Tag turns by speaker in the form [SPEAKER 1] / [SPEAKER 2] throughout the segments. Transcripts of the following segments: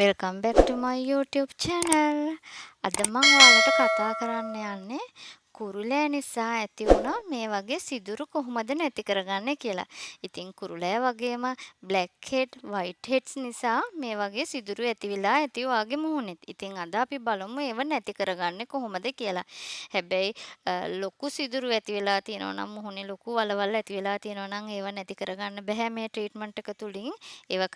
[SPEAKER 1] Welcome back to my YouTube channel. අද මම ඔයාලට කතා කරන්න යන්නේ කුරුලෑ නිසා ඇති වුණ මේ වගේ සිදුරු කොහොමද නැති කරගන්නේ කියලා. ඉතින් කුරුලෑ වගේම black head, white heads නිසා මේ වගේ සිදුරු ඇති වෙලා ඇති ඔයාගේ මුහුණෙත්. ඉතින් අද අපි බලමු ඒව නැති කරගන්නේ කොහොමද කියලා. හැබැයි ලොකු සිදුරු ඇති වෙලා තියෙනවා නම් මුහුණේ ලොකු වලවල් ඇති වෙලා තියෙනවා නම් ඒව නැති කරගන්න බෑ මේ ට්‍රීට්මන්ට් එක තුලින්. ඒව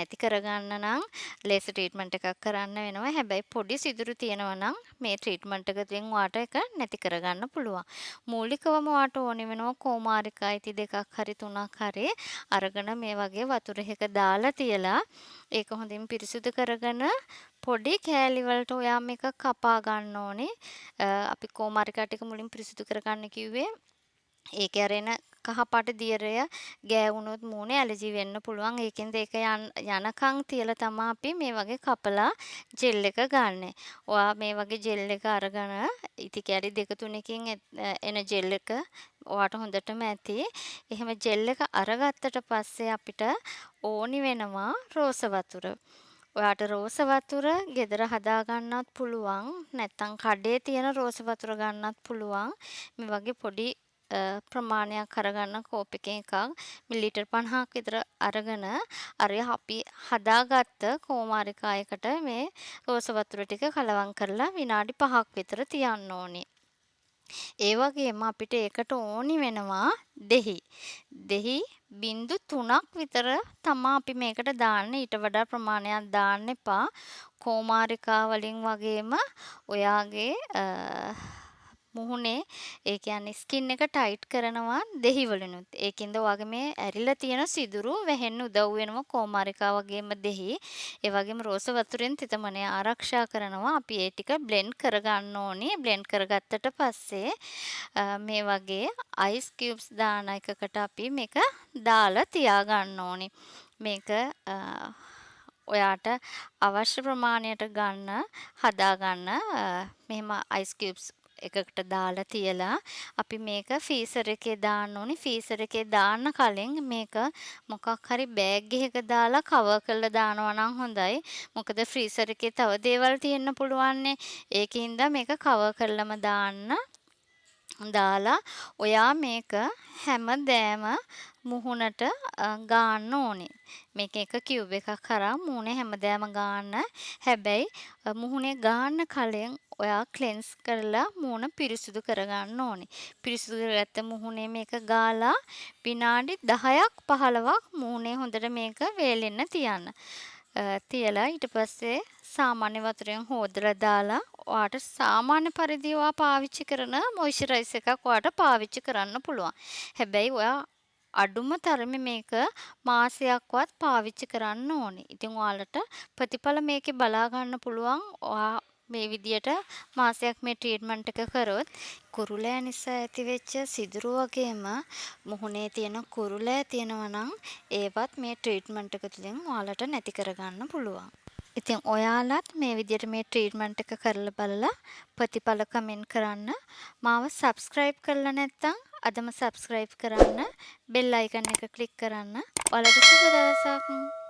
[SPEAKER 1] නැති කරගන්න නම් ලේසර් ට්‍රීට්මන්ට් එකක් කරන්න වෙනවා. හැබැයි පොඩි සිදුරු තියෙනවා නම් මේ ට්‍රීට්මන්ට් එක තුලින් ඔයාට ඒක නැති කරගන්න පුළුවන්. මූලිකවම ඔයාට ඕනේ වෙනවා කෝමාරිකා අයිති දෙකක් හරි තුනක් හරි අරගෙන මේ වගේ වතුර එකක දාලා තියලා ඒක හොඳින් පිරිසිදු කරගෙන පොඩි කෑලි වලට ඔයා මේක කපා ගන්න ඕනේ. අපි කෝමාරිකා ටික මුලින් පිරිසිදු කරගන්න කිව්වේ ඒකේ අරෙන කහපාට දියරය ගෑවුනොත් මූණේ ඇලර්ජි වෙන්න පුළුවන්. ඒකෙන්ද ඒක යනකම් තියලා තමයි අපි මේ වගේ කපලා ජෙල් එක ගන්නෙ. ඔයා මේ වගේ ජෙල් එක අරගෙන ඉති කැරි දෙක තුනකින් එන ජෙල් එක ඔයාට හොඳටම ඇති. එහෙම ජෙල් එක අරගත්තට පස්සේ අපිට ඕනි වෙනවා රෝස වතුර. ඔයාට රෝස වතුර ගෙදර හදා ගන්නත් පුළුවන්. නැත්නම් කඩේ තියෙන රෝස වතුර ගන්නත් පුළුවන්. මේ වගේ පොඩි ප්‍රමාණයක් අරගන්න කෝප් එකක මිලිලීටර් 50ක් විතර අරගෙන අර අපි හදාගත්ත කෝමාරිකායකට මේ රෝස වතුර ටික කලවම් කරලා විනාඩි 5ක් විතර තියන්න ඕනේ. ඒ වගේම අපිට ඒකට ඕනි වෙනවා දෙහි. දෙහි බිංදු 3ක් විතර තමයි අපි මේකට දාන්න. ඊට වඩා ප්‍රමාණයක් දාන්න එපා. කෝමාරිකා වලින් වගේම ඔයාගේ මුහුණේ ඒ කියන්නේ ස්කින් එක ටයිට් කරනවා දෙහි වලිනුත්. ඒකින්ද ඔයාගේ මේ ඇරිලා තියෙන සිදුරු වැහෙන්න උදව් වෙනවා කෝමාරිකා වගේම දෙහි. ඒ වගේම රෝස වතුරෙන් තිතමනය ආරක්ෂා කරනවා. අපි ඒ ටික බ්ලෙන්ඩ් කරගන්න ඕනේ. බ්ලෙන්ඩ් කරගත්තට පස්සේ මේ වගේ අයිස් කියුබ්ස් දාන එකකට අපි මේක දාලා තියාගන්න ඕනේ. මේක ඔයාට අවශ්‍ය ප්‍රමාණයට ගන්න හදාගන්න මෙහෙම අයිස් කියුබ්ස් එකකට දාලා තියලා අපි මේක ෆ්‍රීසර් එකේ දාන්න ඕනේ. ෆ්‍රීසර් එකේ දාන්න කලින් මේක මොකක් හරි බෑග් එකක දාලා කවර් කරලා දානවා නම් හොඳයි. මොකද ෆ්‍රීසර් එකේ තව දේවල් තියෙන්න පුළුවන්නේ. ඒකින්ද මේක කවර් කරලම දාලා ඔයා මේක හැමදෑම මුහුණට ගාන්න ඕනේ. මේක එක කියුබ් එකක් කරා මුහුණේ හැමදෑම ගාන්න. හැබැයි මුහුණේ ගාන්න කලින් ඔයා ක්ලෙන්ස් කරලා මූණ පිරිසිදු කරගන්න ඕනේ. පිරිසිදු කරගත්ත මුහුණේ මේක ගාලා විනාඩි 10ක් 15ක් මූණේ හොඳට මේක වේලෙන්න තියන්න. තියලා ඊට පස්සේ සාමාන්‍ය වතුරෙන් හොදලා දාලා ඔයාට සාමාන්‍ය පරිදි ඔයා පාවිච්චි කරන මොයිස්චරයිසර් එකක් ඔයාට පාවිච්චි කරන්න පුළුවන්. හැබැයි ඔයා අඩුම තරමේ මේක මාසයක්වත් පාවිච්චි කරන්න ඕනේ. ඉතින් ඔයාලට ප්‍රතිඵල මේකේ බලා ගන්න පුළුවන්. ඔයා මේ විදියට මාසයක් මේ ට්‍රීට්මන්ට් එක කරොත් කුරුලෑ නිසා ඇතිවෙච්ච සිදුරු වගේම මුහුණේ තියෙන කුරුලෑ තියෙනවා නම් ඒවත් මේ ට්‍රීට්මන්ට් එක තුළින් ඔයාලට නැති කරගන්න පුළුවන්. ඉතින් ඔයාලත් මේ විදියට මේ ට්‍රීට්මන්ට් එක කරලා බලලා ප්‍රතිඵල කමෙන්ට් කරන්න. මාව සබ්ස්ක්‍රයිබ් කරලා නැත්නම් අදම සබ්ස්ක්‍රයිබ් කරන්න. බෙල් අයිකන් එක ක්ලික් කරන්න. ඔයාලට සුබ දවසක්.